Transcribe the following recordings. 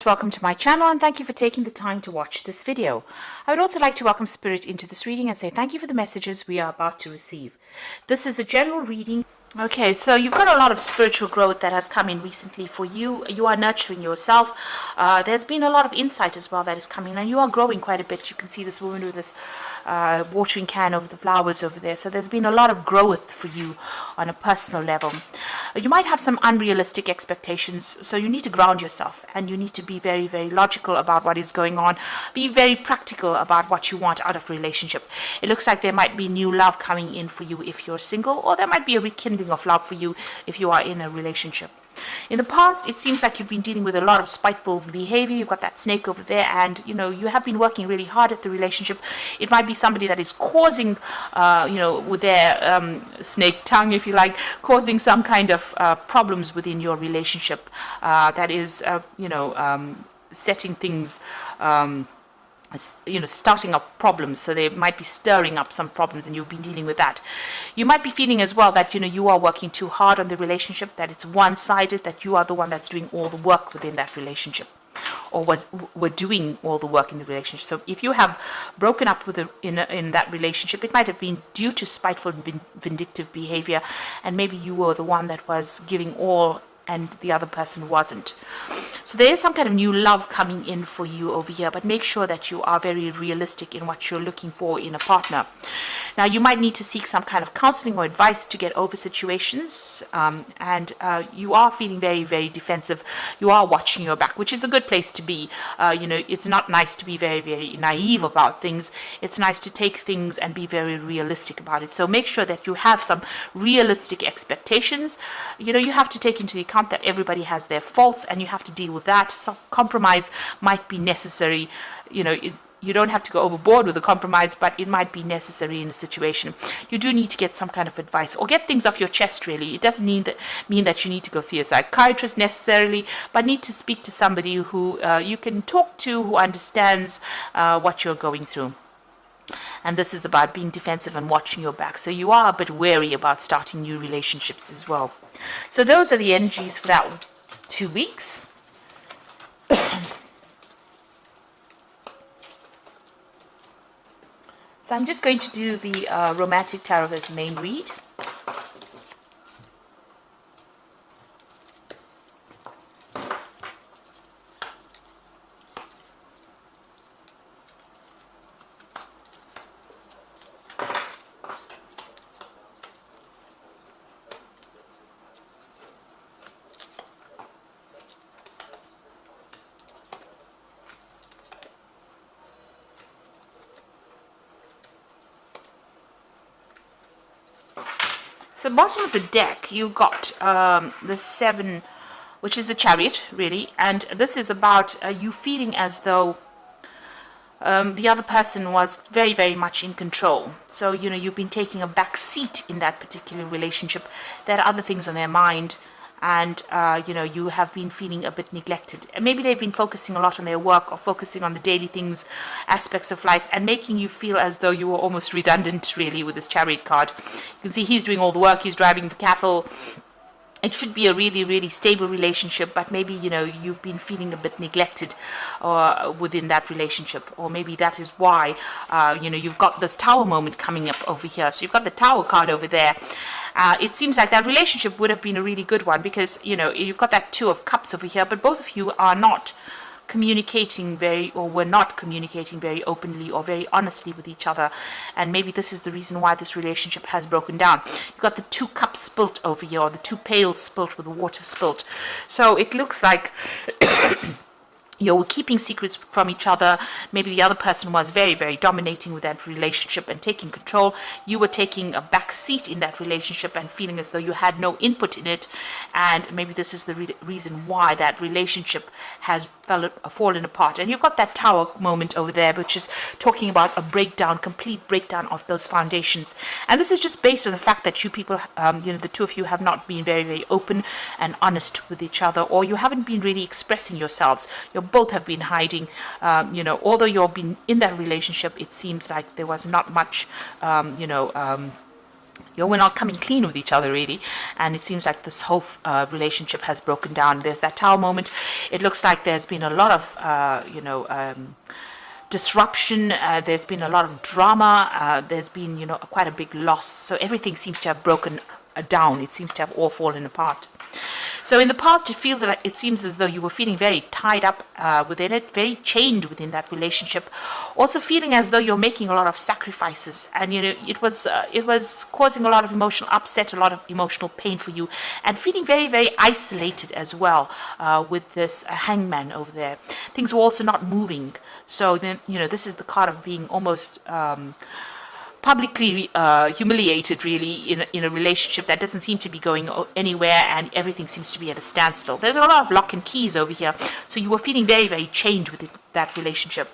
Welcome to my channel and thank you for taking the time to watch this video. I would also like to welcome Spirit into this reading and say thank you for the messages we are about to receive. This is a general reading. Okay, so you've got a lot of spiritual growth that has come in recently for you. You are nurturing yourself. There's been a lot of insight as well that is coming, and you are growing quite a bit. You can see this woman with this watering can over the flowers over there. So there's been a lot of growth for you on a personal level. You might have some unrealistic expectations, so you need to ground yourself and you need to be very, very logical about what is going on. Be very practical about what you want out of a relationship. It looks like there might be new love coming in for you if you're single, or there might be a rekindling of love for you if you are in a relationship. In the past, it seems like you've been dealing with a lot of spiteful behavior. You've got that snake over there, and you have been working really hard at the relationship. It might be somebody that is causing, with their snake tongue, if you like, causing some kind of problems within your relationship. That is, setting things. Starting up problems. So they might be stirring up some problems and you've been dealing with that. You might be feeling as well that you are working too hard on the relationship, that it's one-sided, that you are the one that's doing all the work within that relationship, or were doing all the work in the relationship. So if you have broken up with in that relationship, it might have been due to spiteful and vindictive behavior, and maybe you were the one that was giving all and the other person wasn't. So there is some kind of new love coming in for you over here, but make sure that you are very realistic in what you're looking for in a partner. Now, you might need to seek some kind of counseling or advice to get over situations, and you are feeling very, very defensive. You are watching your back, which is a good place to be. It's not nice to be very, very naive about things. It's nice to take things and be very realistic about it. So make sure that you have some realistic expectations. You have to take into account that everybody has their faults, and you have to deal with that. Some compromise might be necessary. You don't have to go overboard with the compromise, but it might be necessary in a situation. You do need to get some kind of advice or get things off your chest, really. It doesn't mean that you need to go see a psychiatrist necessarily, but need to speak to somebody who you can talk to, who understands what you're going through. And this is about being defensive and watching your back. So you are a bit wary about starting new relationships as well. So those are the energies for that 2 weeks. So I'm just going to do the Romantic Tarot as main read. So bottom of the deck, you've got the 7, which is the Chariot, really. And this is about you feeling as though the other person was very, very much in control. So, you've been taking a back seat in that particular relationship. There are other things on their mind. And, you have been feeling a bit neglected. And maybe they've been focusing a lot on their work or focusing on the daily things, aspects of life, and making you feel as though you were almost redundant, really, with this Chariot card. You can see he's doing all the work, he's driving the cattle. It should be a really, really stable relationship, but maybe, you've been feeling a bit neglected within that relationship. Or maybe that is why, you've got this Tower moment coming up over here. So you've got the Tower card over there. It seems like that relationship would have been a really good one because, you've got that 2 of Cups over here, but both of you are not communicating were not communicating very openly or very honestly with each other, and maybe this is the reason why this relationship has broken down. You've got the 2 cups spilt over here, or the 2 pails spilt with the water spilt. So it looks like you were keeping secrets from each other. Maybe the other person was very, very dominating with that relationship and taking control. You were taking a back seat in that relationship and feeling as though you had no input in it. And maybe this is the reason why that relationship has fallen apart. And you've got that Tower moment over there, which is talking about a breakdown, complete breakdown of those foundations. And this is just based on the fact that you people, the 2 of you have not been very, very open and honest with each other, or you haven't been really expressing yourselves. You're both have been hiding. Although you've been in that relationship, it seems like there was not much, We're not coming clean with each other really, and it seems like this whole relationship has broken down. There's that Tower moment. It looks like there's been a lot of disruption. There's been a lot of drama. There's been quite a big loss. So everything seems to have broken down. It seems to have all fallen apart. So in the past, it seems as though you were feeling very tied up within it, very chained within that relationship. Also feeling as though you're making a lot of sacrifices, and it was causing a lot of emotional upset, a lot of emotional pain for you, and feeling very, very isolated as well with this hangman over there. Things were also not moving. So then this is the card of being almost publicly humiliated really in a relationship that doesn't seem to be going anywhere, and everything seems to be at a standstill. There's a lot of lock and keys over here, so you were feeling very, very chained with that relationship.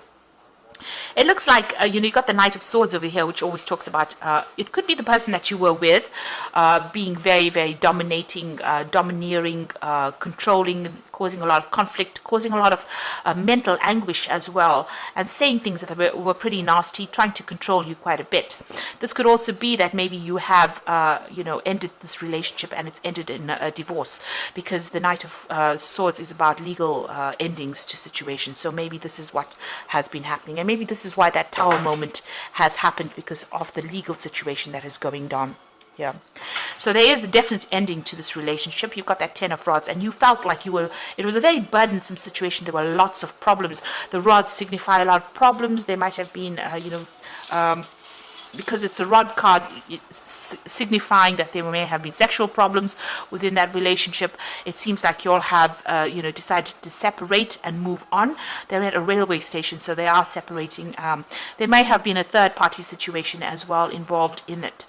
It looks like, you got the Knight of Swords over here, which always talks about, it could be the person that you were with being very, very dominating, domineering, controlling, causing a lot of conflict, causing a lot of mental anguish as well, and saying things that were pretty nasty, trying to control you quite a bit. This could also be that maybe you have, ended this relationship and it's ended in a divorce, because the Knight of Swords is about legal endings to situations. So maybe this is what has been happening, and maybe this is why that Tower moment has happened, because of the legal situation that is going down. Yeah. So there is a definite ending to this relationship. You've got that Ten of Rods, and you felt like it was a very burdensome situation. There were lots of problems. The rods signify a lot of problems. There might have been, because it's a rod card, signifying that there may have been sexual problems within that relationship. It seems like you all have, decided to separate and move on. They're at a railway station, so they are separating. There may have been a third-party situation as well involved in it.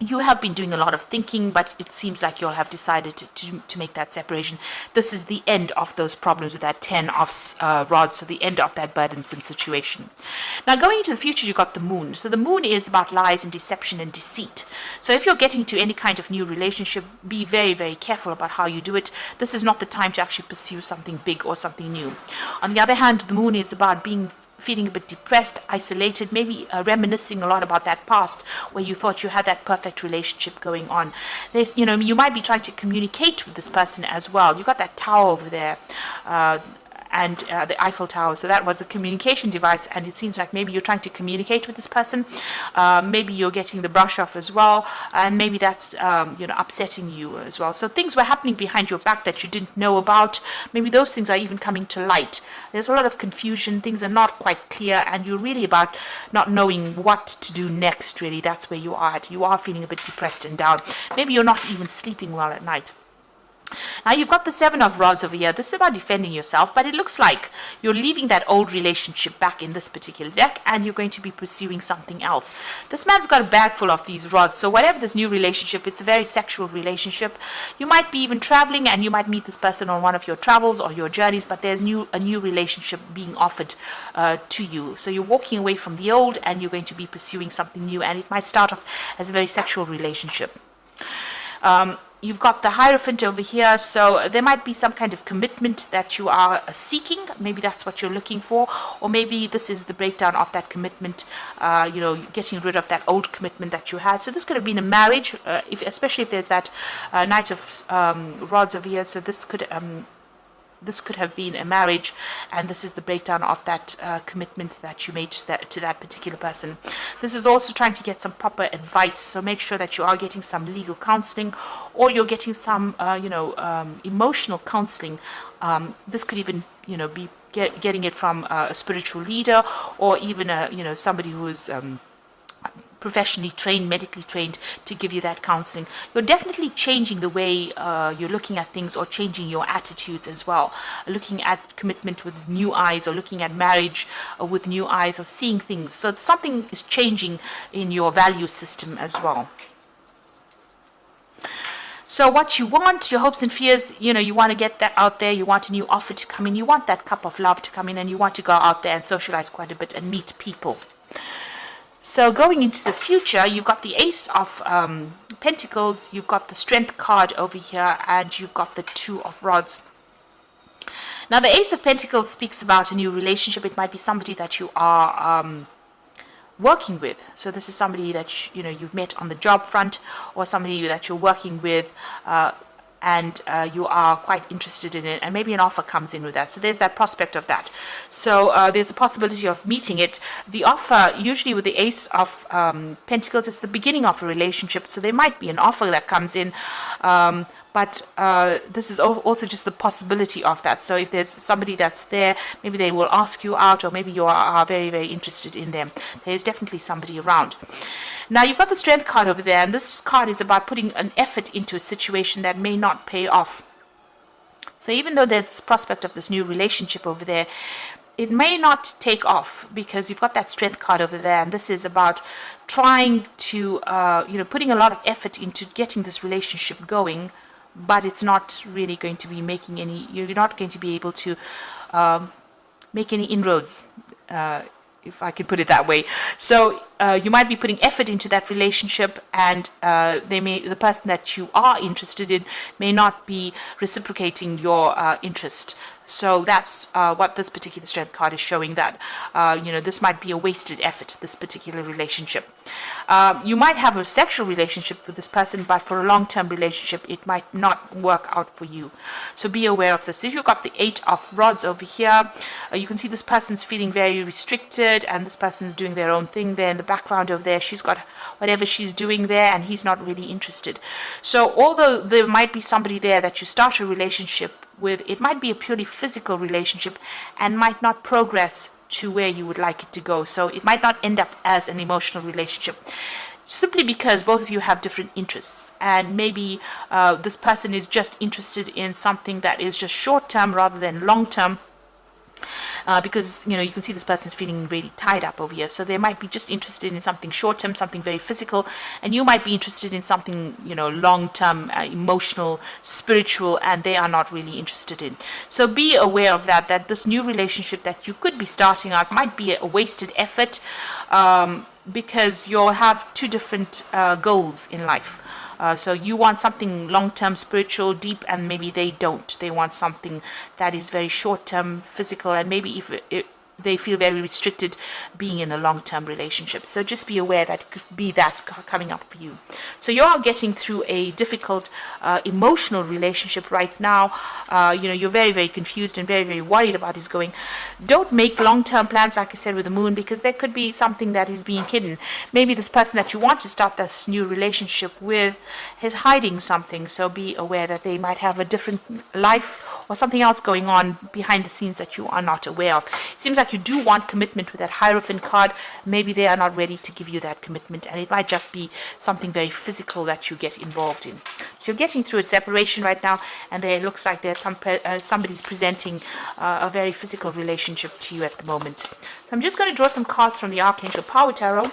You have been doing a lot of thinking, but it seems like you'll have decided to make that separation. This is the end of those problems with that Ten of Rods, so the end of that burdensome situation. Now, going into the future, you've got the Moon. So the Moon is about lies and deception and deceit. So if you're getting to any kind of new relationship, be very, very careful about how you do it. This is not the time to actually pursue something big or something new. On the other hand, the Moon is about feeling a bit depressed, isolated, maybe reminiscing a lot about that past where you thought you had that perfect relationship going on. There's, you might be trying to communicate with this person as well. You got that tower over there, and the Eiffel Tower. So that was a communication device, and it seems like maybe you're trying to communicate with this person. Maybe you're getting the brush off as well, and maybe that's upsetting you as well. So things were happening behind your back that you didn't know about. Maybe those things are even coming to light. There's a lot of confusion. Things are not quite clear, and you're really about not knowing what to do next. Really, that's where you are at. You are feeling a bit depressed and down. Maybe you're not even sleeping well at night. Now you've got the Seven of Rods over here. This is about defending yourself, but it looks like you're leaving that old relationship back in this particular deck, and you're going to be pursuing something else. This man's got a bag full of these rods, so whatever this new relationship, it's a very sexual relationship. You might be even traveling, and you might meet this person on one of your travels or your journeys, but there's a new relationship being offered to you. So you're walking away from the old, and you're going to be pursuing something new, and it might start off as a very sexual relationship. You've got the Hierophant over here, so there might be some kind of commitment that you are seeking. Maybe that's what you're looking for, or maybe this is the breakdown of that commitment, getting rid of that old commitment that you had. So this could have been a marriage, especially if there's that Knight of Rods over here. So this could have been a marriage, and this is the breakdown of that commitment that you made to that particular person. This is also trying to get some proper advice, so make sure that you are getting some legal counseling, or you're getting some emotional counseling. This could even be getting it from a spiritual leader, or even somebody who is professionally trained, medically trained, to give you that counseling. You're definitely changing the way you're looking at things, or changing your attitudes as well. Looking at commitment with new eyes, or looking at marriage with new eyes, or seeing things. So something is changing in your value system as well. So what you want, your hopes and fears, you want to get that out there. You want a new offer to come in. You want that cup of love to come in, and you want to go out there and socialize quite a bit and meet people. So going into the future, you've got the Ace of Pentacles, you've got the Strength card over here, and you've got the Two of Rods. Now, the Ace of Pentacles speaks about a new relationship. It might be somebody that you are working with. So this is somebody that you've met on the job front, or somebody that you're working with, and you are quite interested in it, and maybe an offer comes in with that. So there's that prospect of that. So there's a possibility of meeting it. The offer, usually with the Ace of Pentacles, it's the beginning of a relationship. So there might be an offer that comes in, but this is also just the possibility of that. So if there's somebody that's there, maybe they will ask you out, or maybe you are very, very interested in them. There's definitely somebody around. Now, you've got the Strength card over there, and this card is about putting an effort into a situation that may not pay off. So even though there's this prospect of this new relationship over there, it may not take off, because you've got that Strength card over there, and this is about trying to, putting a lot of effort into getting this relationship going, but it's not really going to be making any, you're not going to be able to make any inroads, if I can put it that way. So you might be putting effort into that relationship, and the person that you are interested in may not be reciprocating your interest. So that's what this particular Strength card is showing, that this might be a wasted effort, this particular relationship. You might have a sexual relationship with this person, but for a long-term relationship, it might not work out for you. So be aware of this. If you've got the 8 of Rods over here, you can see this person's feeling very restricted, and this person's doing their own thing there in the background over there. She's got whatever she's doing there, and he's not really interested. So although there might be somebody there that you start a relationship with, it might be a purely physical relationship and might not progress to where you would like it to go. So it might not end up as an emotional relationship, simply because both of you have different interests, and maybe this person is just interested in something that is just short-term rather than long-term. Because you can see this person's feeling really tied up over here, so they might be just interested in something short-term, something very physical, and you might be interested in something long-term, emotional, spiritual, and they are not really interested in. So be aware of that this new relationship that you could be starting out might be a wasted effort, because you'll have two different goals in life. So you want something long-term, spiritual, deep, and maybe they don't. They want something that is very short-term, physical, and maybe if they feel very restricted being in a long-term relationship. So just be aware that it could be that coming up for you. So you are getting through a difficult emotional relationship right now. You're very, very confused and very, very worried about what's going. Don't make long-term plans, like I said, with the moon, because there could be something that is being hidden. Maybe this person that you want to start this new relationship with is hiding something. So be aware that they might have a different life or something else going on behind the scenes that you are not aware of. It seems like you do want commitment with that Hierophant card. Maybe they are not ready to give you that commitment, and it might just be something very physical that you get involved in. So you're getting through a separation right now, and there looks like there's somebody's presenting a very physical relationship to you at the moment. So I'm just going to draw some cards from the Archangel Power Tarot.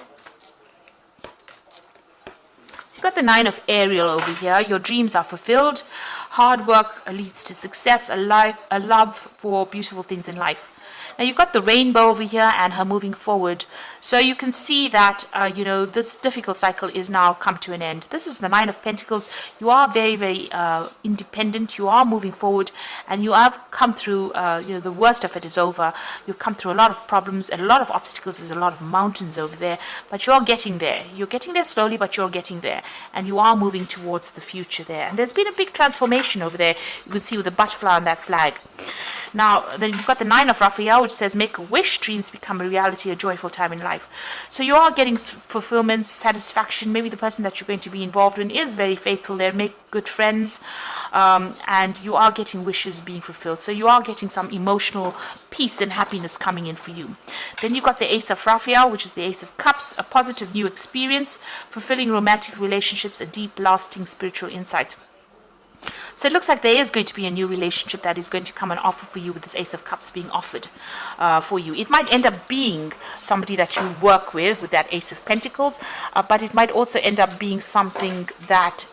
You've got the 9 of Ariel over here. Your dreams are fulfilled. Hard work leads to success. A love for beautiful things in life. Now you've got the Rainbow over here and her moving forward. So you can see that, this difficult cycle is now come to an end. This is the 9 of Pentacles. You are very, very independent. You are moving forward, and you have come through, the worst of it is over. You've come through a lot of problems, a lot of obstacles. There's a lot of mountains over there, but you're getting there. You're getting there slowly, but you're getting there, and you are moving towards the future there. And there's been a big transformation over there. You can see with the butterfly on that flag. Now, then you've got the 9 of Raphael, which says, make a wish, dreams become a reality, a joyful time in life. So you are getting fulfillment, satisfaction. Maybe the person that you're going to be involved in is very faithful there, make good friends, and you are getting wishes being fulfilled. So you are getting some emotional peace and happiness coming in for you. Then you've got the Ace of Raphael, which is the Ace of Cups, a positive new experience, fulfilling romantic relationships, a deep, lasting spiritual insight. So it looks like there is going to be a new relationship that is going to come and offer for you, with this Ace of Cups being offered for you. It might end up being somebody that you work with that Ace of Pentacles, but it might also end up being something that,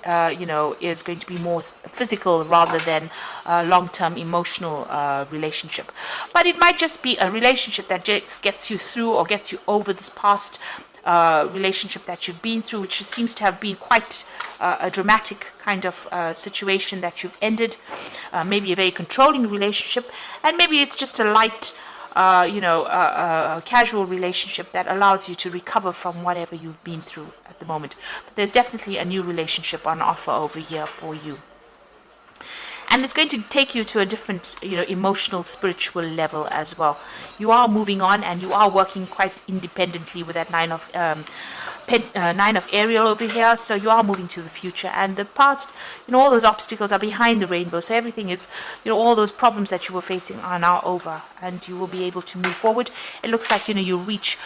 is going to be more physical rather than a long-term emotional relationship. But it might just be a relationship that just gets you through or gets you over this past relationship that you've been through, which seems to have been quite a dramatic kind of situation that you've ended. Maybe a very controlling relationship, and maybe it's just a light a casual relationship that allows you to recover from whatever you've been through at the moment. But there's definitely a new relationship on offer over here for you. And it's going to take you to a different, emotional, spiritual level as well. You are moving on, and you are working quite independently with that nine of Ariel over here. So you are moving to the future, and the past, all those obstacles are behind the rainbow. So everything is, all those problems that you were facing are now over, and you will be able to move forward. It looks like, you reach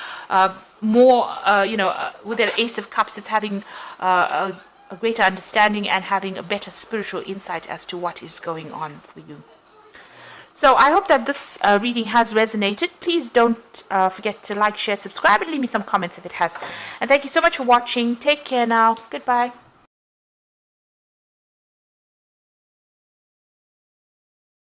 more, with the Ace of Cups, it's having a greater understanding and having a better spiritual insight as to what is going on for you. So I hope that this reading has resonated. Please don't forget to like, share, subscribe, and leave me some comments if it has. And thank you so much for watching. Take care now. Goodbye.